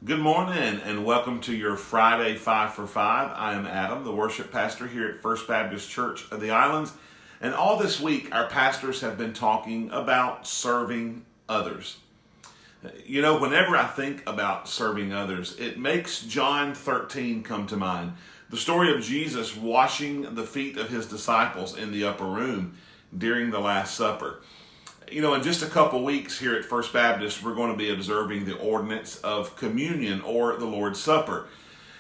Good morning and welcome to your Friday 5 for 5. I am Adam, the worship pastor here at First Baptist Church of the Islands. And all this week, our pastors have been talking about serving others. You know, whenever I think about serving others, it makes John 13 come to mind. The story of Jesus washing the feet of his disciples in the upper room during the Last Supper. You know, in just a couple weeks here at First Baptist, we're going to be observing the ordinance of communion or the Lord's Supper.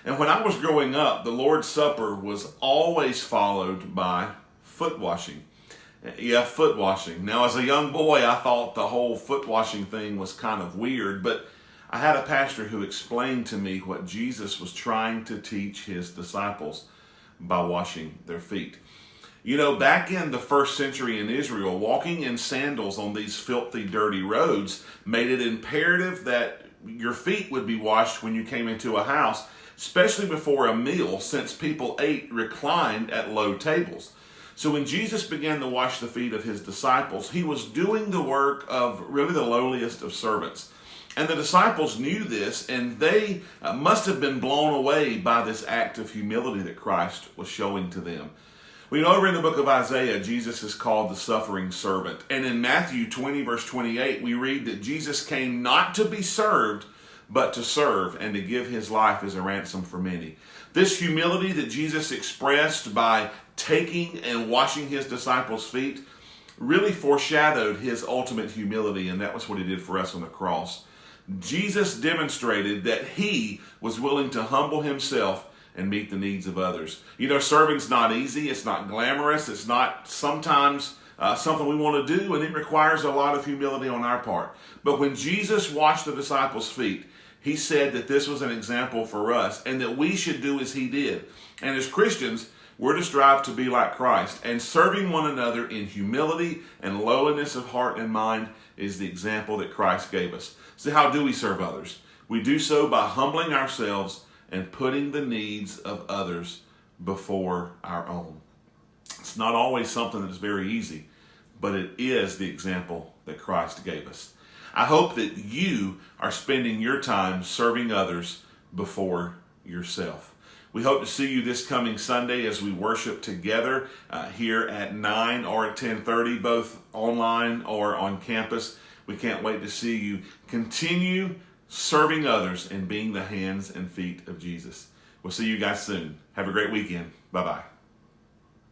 And when I was growing up, the Lord's Supper was always followed by foot washing. Yeah, foot washing. Now, as a young boy, I thought the whole foot washing thing was kind of weird, but I had a pastor who explained to me what Jesus was trying to teach his disciples by washing their feet. You know, back in the first century in Israel, walking in sandals on these filthy, dirty roads made it imperative that your feet would be washed when you came into a house, especially before a meal, since people ate reclined at low tables. So when Jesus began to wash the feet of his disciples, he was doing the work of really the lowliest of servants. And the disciples knew this, and they must have been blown away by this act of humility that Christ was showing to them. We know over in the book of Isaiah, Jesus is called the suffering servant. And in Matthew 20, verse 28, we read that Jesus came not to be served, but to serve and to give his life as a ransom for many. This humility that Jesus expressed by taking and washing his disciples' feet really foreshadowed his ultimate humility, and that was what he did for us on the cross. Jesus demonstrated that he was willing to humble himself and meet the needs of others. You know, serving's not easy. It's not glamorous. It's not sometimes something we want to do, and it requires a lot of humility on our part. But when Jesus washed the disciples' feet, he said that this was an example for us and that we should do as he did. And as Christians, we're to strive to be like Christ. And serving one another in humility and lowliness of heart and mind is the example that Christ gave us. So how do we serve others? We do so by humbling ourselves and putting the needs of others before our own. It's not always something that's very easy, but it is the example that Christ gave us. I hope that you are spending your time serving others before yourself. We hope to see you this coming Sunday as we worship together here at 9 or at 10:30, both online or on campus. We can't wait to see you continue serving others and being the hands and feet of Jesus. We'll see you guys soon. Have a great weekend. Bye-bye.